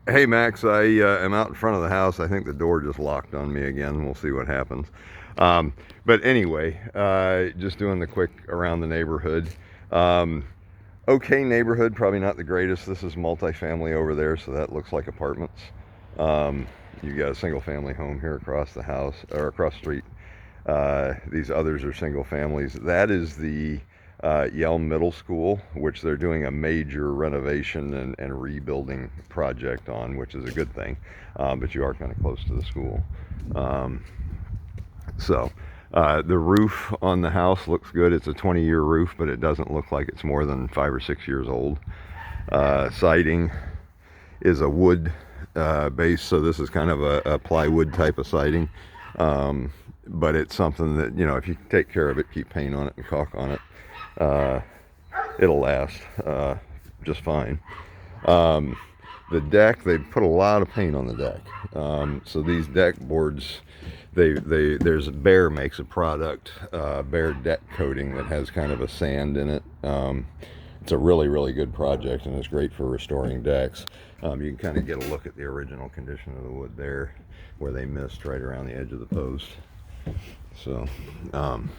Hey Max, I am out in front of the house. I think the door just locked on me again. We'll see what happens. Um, but anyway, just doing the quick around the neighborhood. Um, okay neighborhood, probably not the greatest. This is multifamily over there, so that looks like apartments. Um, you got a single family home here across the house or across the street. These others are single families. That is the Yelm Middle School, which they're doing a major renovation and rebuilding project on, which is a good thing. But you are kind of close to the school. Um, so the roof on the house looks good. It's a 20-year roof, but it doesn't look like it's more than 5 or 6 years old. Siding is a wood base, so this is kind of a plywood type of siding. Um, but it's something that, if you take care of it, keep paint on it and caulk on it, uh, it'll last just fine. Um, the deck, they put a lot of paint on the deck. So these deck boards, there's Behr makes a product, Behr deck coating that has kind of a sand in it. It's a really, really good project, and it's great for restoring decks. You can kind of get a look at the original condition of the wood there, where they missed right around the edge of the post. So, um,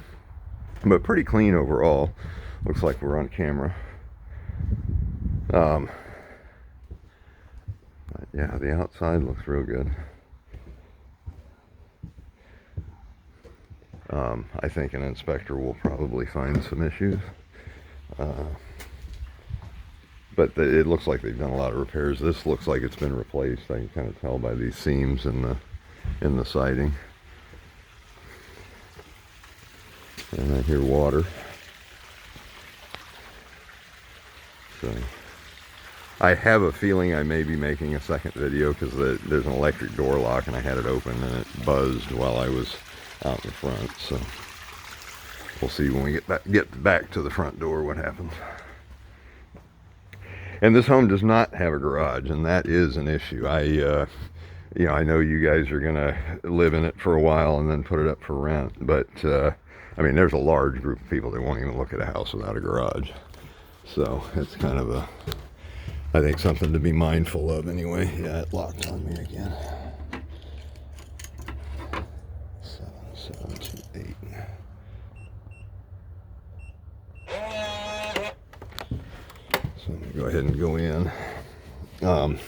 but pretty clean overall. Looks like we're on camera. Um, but yeah, the outside looks real good. I think an inspector will probably find some issues. Uh, but it looks like they've done a lot of repairs. This looks like it's been replaced. I can kind of tell by these seams in the siding. And I hear water. So I have a feeling I may be making a second video because there's an electric door lock and I had it open and it buzzed while I was out in front. So we'll see when we get back to the front door what happens. And this home does not have a garage, and that is an issue. I know you guys are gonna live in it for a while and then put it up for rent, but I mean, there's a large group of people that won't even look at a house without a garage. So it's kind of I think something to be mindful of anyway. Yeah, it locked on me again. 7728. So I'm gonna go ahead and go in. Um,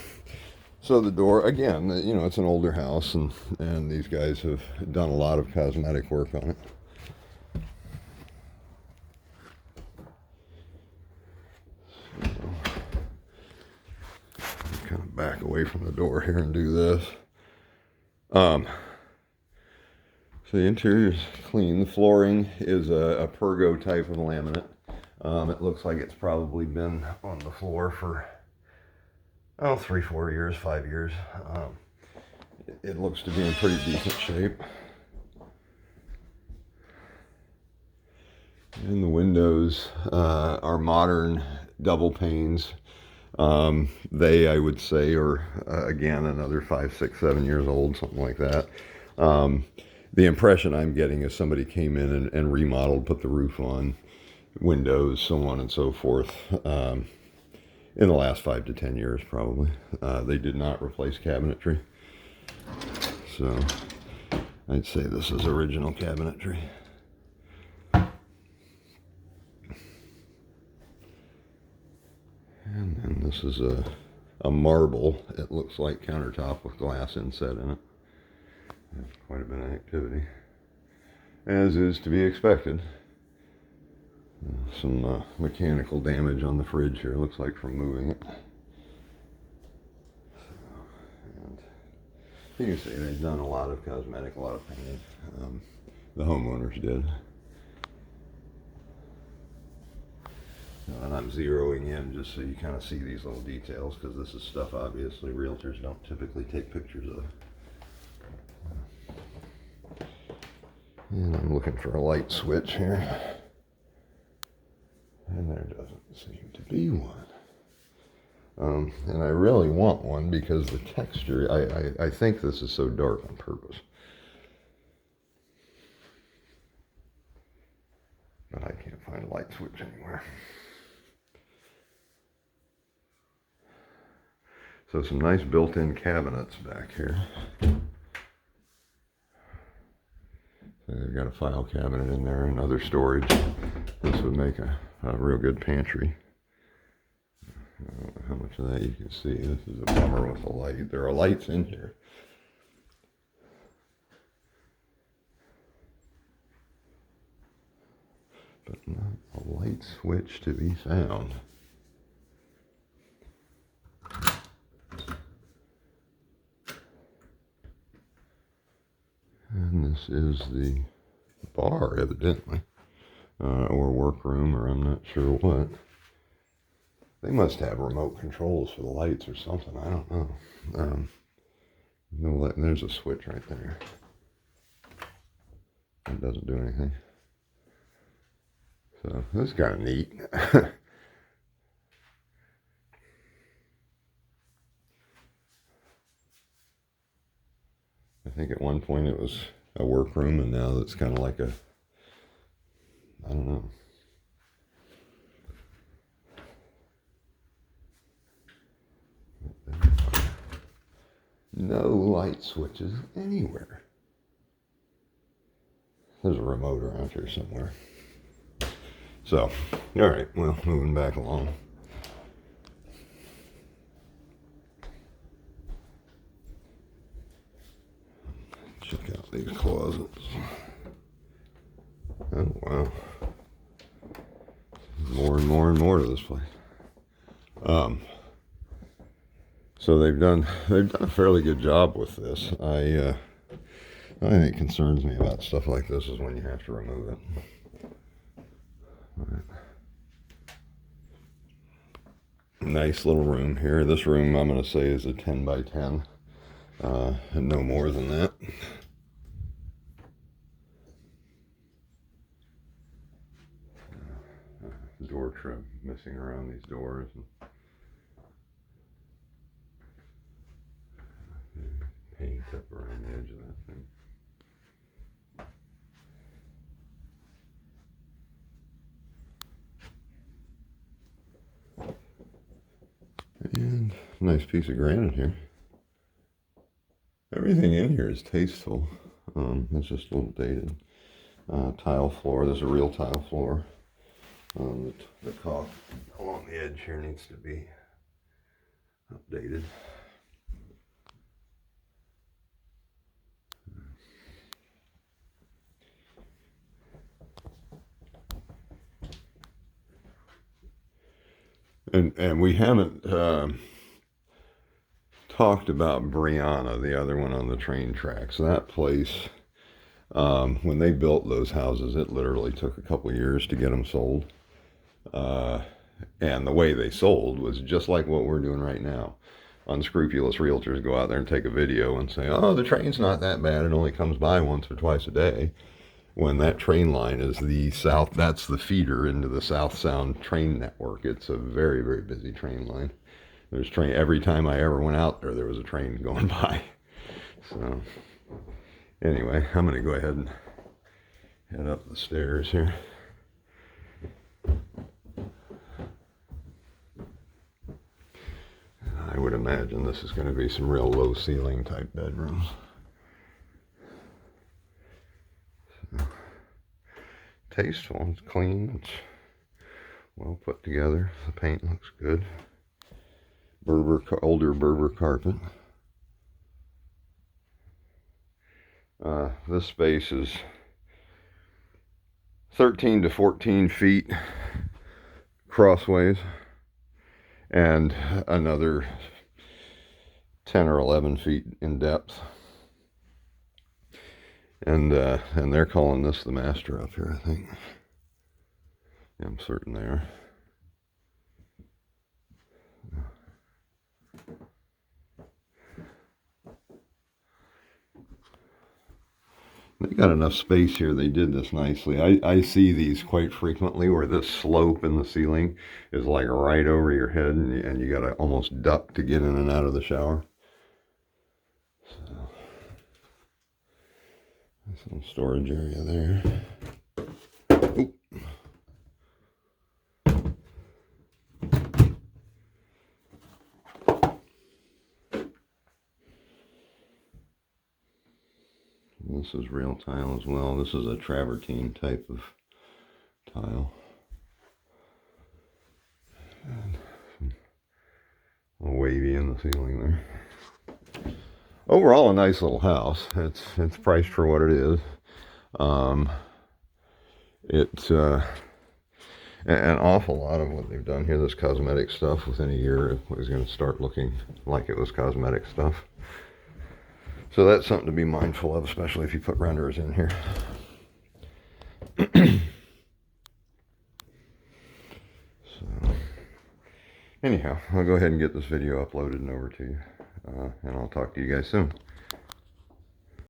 so the door again, it's an older house, and these guys have done a lot of cosmetic work on it. So, kind of back away from the door here and do this. So the interior is clean. The flooring is a Pergo type of laminate. It looks like it's probably been on the floor for 3, 4 years, 5 years. It looks to be in pretty decent shape. And the windows are modern double panes. They, I would say, are again another 5, 6, 7 years old, something like that. The impression I'm getting is somebody came in and remodeled, put the roof on, windows, so on and so forth, in the last 5 to 10 years, probably. They did not replace cabinetry. So I'd say this is original cabinetry. And then this is a marble, it looks like, countertop with glass inset in it. There's quite a bit of activity, as is to be expected. Some mechanical damage on the fridge here, looks like, from moving it. And you can see they've done a lot of cosmetic, a lot of painting. The homeowners did. And I'm zeroing in just so you kind of see these little details, because this is stuff obviously realtors don't typically take pictures of. And I'm looking for a light switch here. And there doesn't seem to be one. And I really want one because the texture, I think this is so dark on purpose. But I can't find a light switch anywhere. So some nice built-in cabinets back here. So they've got a file cabinet in there and other storage. This would make a real good pantry. I don't know how much of that you can see. This is a bummer with the light. There are lights in here. But not a light switch to be found. And this is the bar, evidently, or workroom, or I'm not sure what. They must have remote controls for the lights or something. I don't know. No, there's a switch right there. It doesn't do anything. So this is kind of neat. I think at one point it was a workroom, and now it's kind of like a, I don't know. No light switches anywhere. There's a remote around here somewhere. So, all right, well, moving back along. Check out these closets. Oh, wow. More and more and more to this place. So they've done a fairly good job with this. The only thing that concerns me about stuff like this is when you have to remove it. All right. Nice little room here. This room I'm going to say is a 10 by 10, and no more than that. Door trim missing around these doors. Paint up around the edge of that thing. And nice piece of granite here. Everything in here is tasteful. It's just a little dated. Tile floor. There's a real tile floor. The caulk along the edge here needs to be updated. And we haven't talked about Brianna, the other one on the train tracks. That place, when they built those houses, it literally took a couple of years to get them sold. And the way they sold was just like what we're doing right now. Unscrupulous realtors go out there and take a video and say, oh, the train's not that bad. It only comes by once or twice a day. When that train line is that's the feeder into the South Sound train network. It's a very, very busy train line. Every time I ever went out there was a train going by. So anyway, I'm going to go ahead and head up the stairs here. I would imagine this is going to be some real low ceiling type bedrooms. So, tasteful, it's clean, it's well put together. The paint looks good. Older Berber carpet. This space is 13 to 14 feet crossways, and another 10 or 11 feet in depth. And they're calling this the master up here, I think. Yeah, I'm certain they are. They got enough space here. They did this nicely. I see these quite frequently where this slope in the ceiling is like right over your head, and you got to almost duck to get in and out of the shower. So, some storage area there. Oop. This is real tile as well. This is a travertine type of tile. And a wavy in the ceiling there. Overall, a nice little house. It's priced for what it is. It's an awful lot of what they've done here, this cosmetic stuff, within a year is going to start looking like it was cosmetic stuff. So that's something to be mindful of, especially if you put renderers in here. So, anyhow, I'll go ahead and get this video uploaded and over to you, and I'll talk to you guys soon.